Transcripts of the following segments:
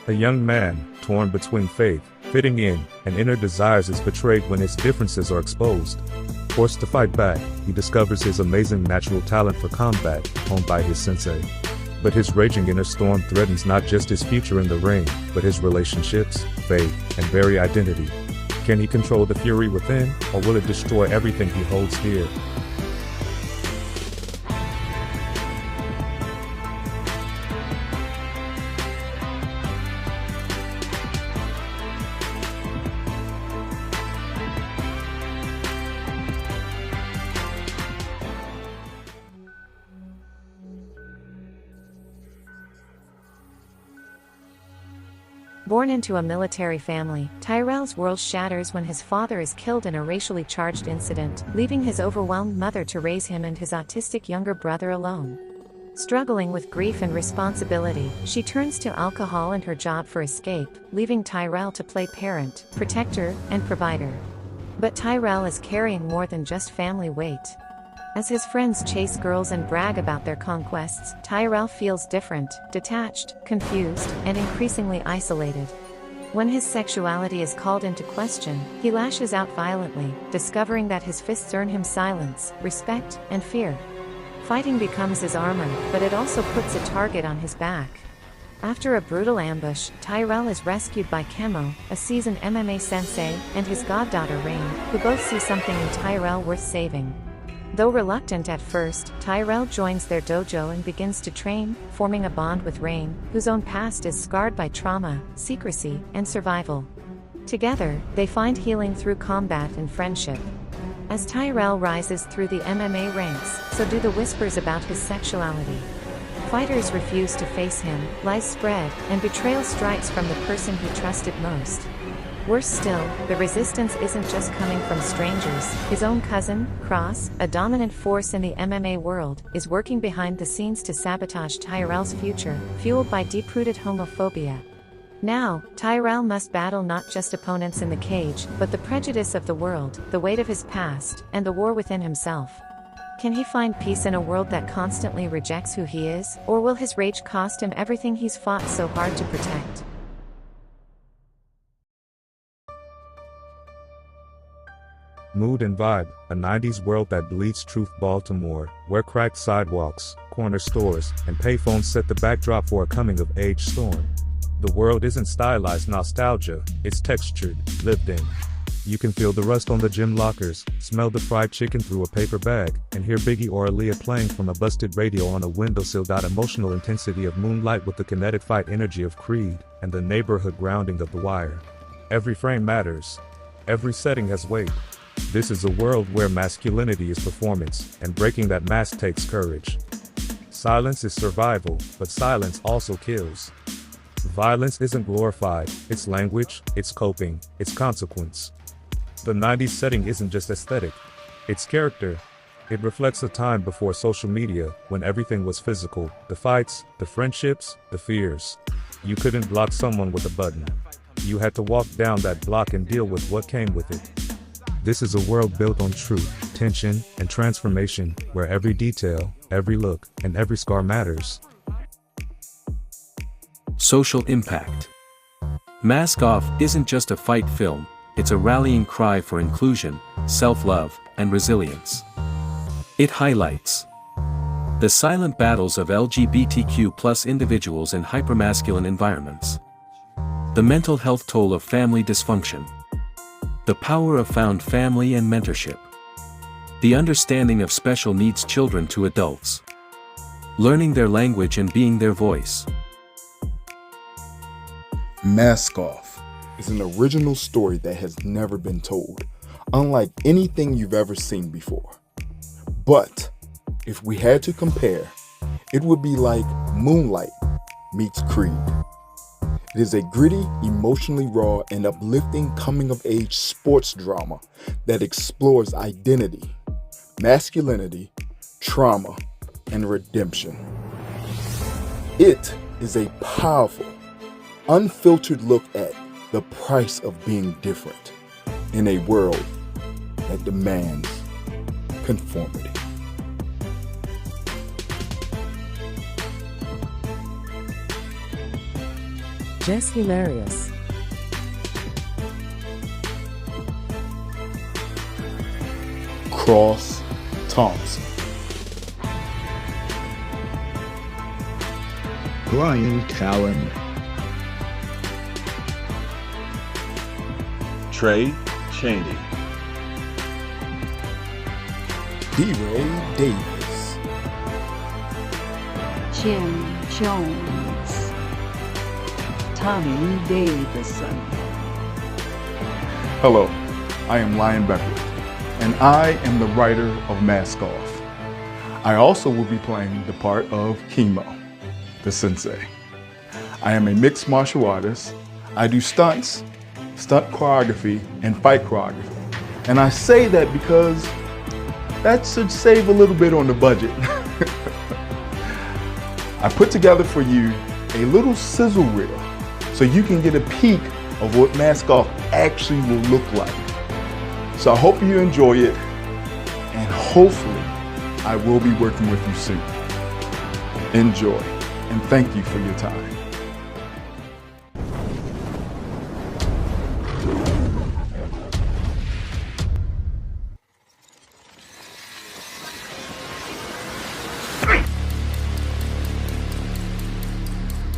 A young man, torn between faith, fitting in, and inner desires is betrayed when his differences are exposed. Forced to fight back, he discovers his amazing natural talent for combat, honed by his sensei. But his raging inner storm threatens not just his future in the ring, but his relationships, faith, and very identity. Can he control the fury within, or will it destroy everything he holds dear? Born into a military family, Tyrell's world shatters when his father is killed in a racially charged incident, leaving his overwhelmed mother to raise him and his autistic younger brother alone. Struggling with grief and responsibility, she turns to alcohol and her job for escape, leaving Tyrell to play parent, protector, and provider. But Tyrell is carrying more than just family weight. As his friends chase girls and brag about their conquests, Tyrell feels different, detached, confused, and increasingly isolated. When his sexuality is called into question, he lashes out violently, discovering that his fists earn him silence, respect, and fear. Fighting becomes his armor, but it also puts a target on his back. After a brutal ambush, Tyrell is rescued by Kemo, a seasoned MMA sensei, and his goddaughter Rain, who both see something in Tyrell worth saving. Though reluctant at first, Tyrell joins their dojo and begins to train, forming a bond with Rain, whose own past is scarred by trauma, secrecy, and survival. Together, they find healing through combat and friendship. As Tyrell rises through the MMA ranks, so do the whispers about his sexuality. Fighters refuse to face him, lies spread, and betrayal strikes from the person he trusted most. Worse still, the resistance isn't just coming from strangers. His own cousin, Cross, a dominant force in the MMA world, is working behind the scenes to sabotage Tyrell's future, fueled by deep-rooted homophobia. Now, Tyrell must battle not just opponents in the cage, but the prejudice of the world, the weight of his past, and the war within himself. Can he find peace in a world that constantly rejects who he is, or will his rage cost him everything he's fought so hard to protect? Mood and Vibe, a 90s world that bleeds truth. Baltimore, where cracked sidewalks, corner stores, and payphones set the backdrop for a coming-of-age storm. The world isn't stylized nostalgia, it's textured, lived in. You can feel the rust on the gym lockers, smell the fried chicken through a paper bag, and hear Biggie or Aaliyah playing from a busted radio on a windowsill. Emotional intensity of Moonlight with the kinetic fight energy of Creed, and the neighborhood grounding of The Wire. Every frame matters. Every setting has weight. This is a world where masculinity is performance, and breaking that mask takes courage. Silence is survival, but silence also kills. Violence isn't glorified, it's language, it's coping, it's consequence. The 90s setting isn't just aesthetic, it's character. It reflects a time before social media, when everything was physical, the fights, the friendships, the fears. You couldn't block someone with a button. You had to walk down that block and deal with what came with it. This is a world built on truth, tension, and transformation, where every detail, every look, and every scar matters. Social impact. Mask Off isn't just a fight film, it's a rallying cry for inclusion, self-love, and resilience. It highlights the silent battles of LGBTQ+ individuals in hypermasculine environments, the mental health toll of family dysfunction, the power of found family and mentorship, the understanding of special needs children to adults, learning their language and being their voice. Mask Off is an original story that has never been told, unlike anything you've ever seen before. But if we had to compare, it would be like Moonlight meets Creed. It is a gritty, emotionally raw, and uplifting coming-of-age sports drama that explores identity, masculinity, trauma, and redemption. It is a powerful, unfiltered look at the price of being different in a world that demands conformity. just hilarious. Cross Thompson. Brian Callen. Trey Cheney. D-Ray Davis. Jim Jones. Tommy Davidson. Hello, I am Lion Beckwith, and I am the writer of Mask Off. I also will be playing the part of Kimo, the sensei. I am a mixed martial artist. I do stunts, stunt choreography, and fight choreography. And I say that because that should save a little bit on the budget. I put together for you a little sizzle reel so you can get a peek of what Mask Off actually will look like. So I hope you enjoy it, and hopefully I will be working with you soon. Enjoy, and thank you for your time.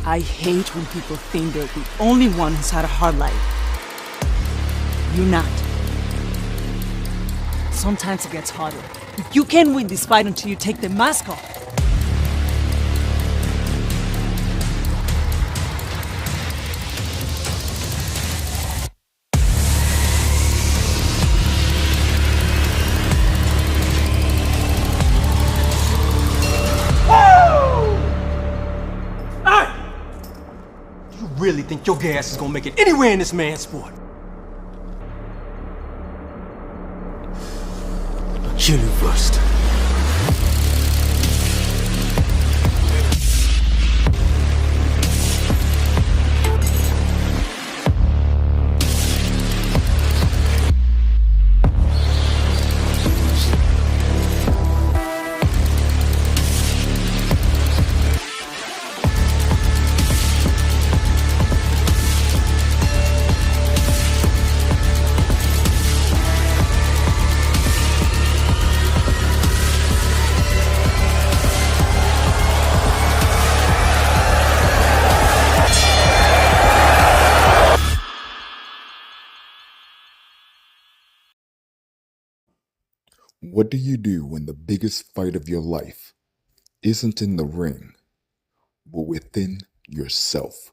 I hate when people think they're the only one who's had a hard life. You're not. Sometimes it gets harder. You can't win this fight until you take the mask off. You really think your gas is gonna make it anywhere in this man's sport? I'll kill you first. What do you do when the biggest fight of your life isn't in the ring, but within yourself?